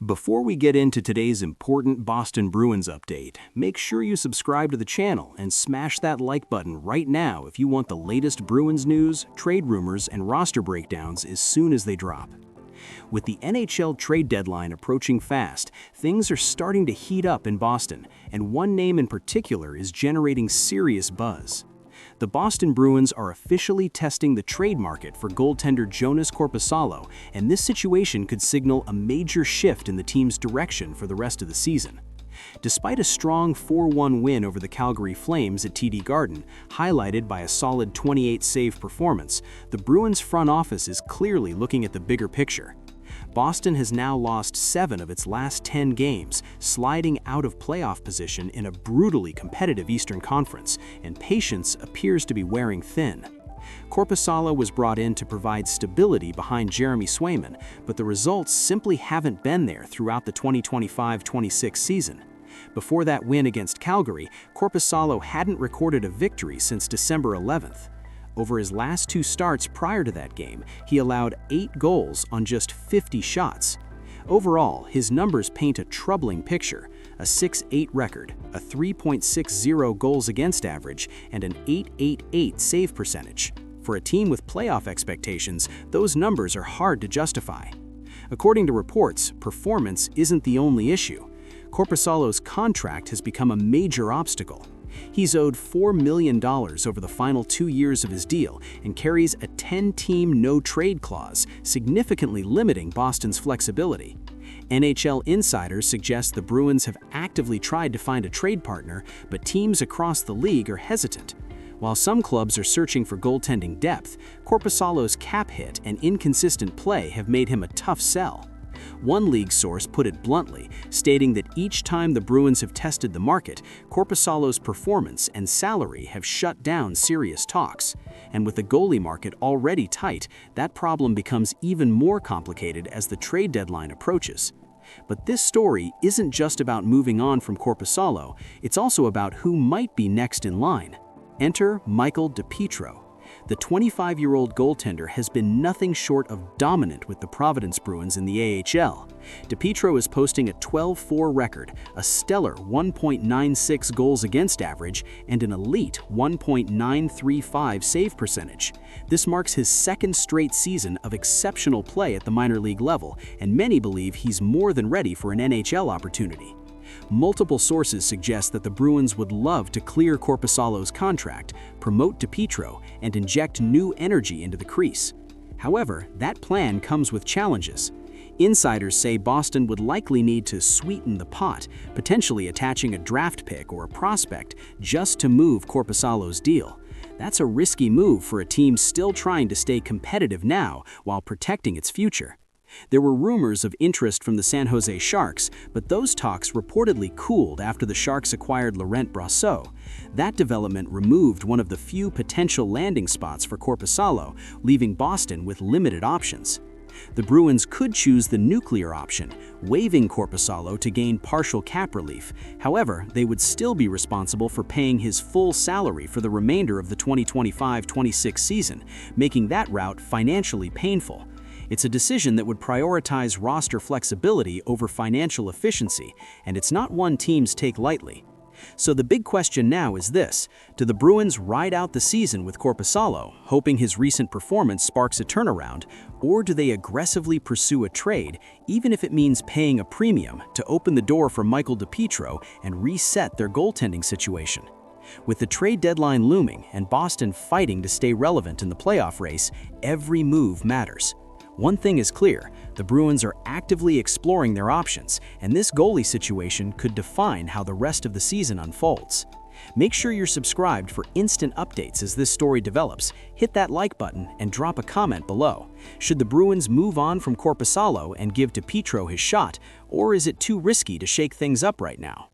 Before we get into today's important Boston Bruins update, make sure you subscribe to the channel and smash that like button right now if you want the latest Bruins news, trade rumors, and roster breakdowns as soon as they drop. With the NHL Trade Deadline approaching fast, things are starting to heat up in Boston, and one name in particular is generating serious buzz. The Boston Bruins are officially testing the trade market for goaltender Joonas Korpisalo, and this situation could signal a major shift in the team's direction for the rest of the season. Despite a strong 4-1 win over the Calgary Flames at TD Garden, highlighted by a solid 28-save performance, the Bruins front office is clearly looking at the bigger picture. Boston has now lost 7 of its last 10 games, sliding out of playoff position in a brutally competitive Eastern Conference, and patience appears to be wearing thin. Korpisalo was brought in to provide stability behind Jeremy Swayman, but the results simply haven't been there throughout the 2025-26 season. Before that win against Calgary, Korpisalo hadn't recorded a victory since December 11th. Over his last 2 starts prior to that game, he allowed 8 goals on just 50 shots. Overall, his numbers paint a troubling picture: a .680 record, a 3.60 goals against average, and an .888 save percentage. For a team with playoff expectations, those numbers are hard to justify. According to reports, performance isn't the only issue. Korpisalo's contract has become a major obstacle. He's owed $4 million over the final 2 years of his deal and carries a 10-team no-trade clause, significantly limiting Boston's flexibility. NHL insiders suggest the Bruins have actively tried to find a trade partner, but teams across the league are hesitant. While some clubs are searching for goaltending depth, Korpisalo's cap hit and inconsistent play have made him a tough sell. One league source put it bluntly, stating that each time the Bruins have tested the market, Korpisalo's performance and salary have shut down serious talks. And with the goalie market already tight, that problem becomes even more complicated as the trade deadline approaches. But this story isn't just about moving on from Korpisalo, it's also about who might be next in line. Enter Michael DiPietro. The 25-year-old goaltender has been nothing short of dominant with the Providence Bruins in the AHL. DiPietro is posting a 12-4 record, a stellar 1.96 goals against average, and an elite 1.935 save percentage. This marks his 2nd straight season of exceptional play at the minor league level, and many believe he's more than ready for an NHL opportunity. Multiple sources suggest that the Bruins would love to clear Korpisalo's contract, promote DiPietro, and inject new energy into the crease. However, that plan comes with challenges. Insiders say Boston would likely need to sweeten the pot, potentially attaching a draft pick or a prospect just to move Korpisalo's deal. That's a risky move for a team still trying to stay competitive now while protecting its future. There were rumors of interest from the San Jose Sharks, but those talks reportedly cooled after the Sharks acquired Laurent Brosseau. That development removed one of the few potential landing spots for Korpisalo, leaving Boston with limited options. The Bruins could choose the nuclear option, waiving Korpisalo to gain partial cap relief. However, they would still be responsible for paying his full salary for the remainder of the 2025-26 season, making that route financially painful. It's a decision that would prioritize roster flexibility over financial efficiency, and it's not one teams take lightly. So the big question now is this: do the Bruins ride out the season with Korpisalo, hoping his recent performance sparks a turnaround, or do they aggressively pursue a trade, even if it means paying a premium, to open the door for Michael DiPietro and reset their goaltending situation? With the trade deadline looming and Boston fighting to stay relevant in the playoff race, every move matters. One thing is clear: the Bruins are actively exploring their options, and this goalie situation could define how the rest of the season unfolds. Make sure you're subscribed for instant updates as this story develops. Hit that like button and drop a comment below. Should the Bruins move on from Korpisalo and give DiPietro his shot, or is it too risky to shake things up right now?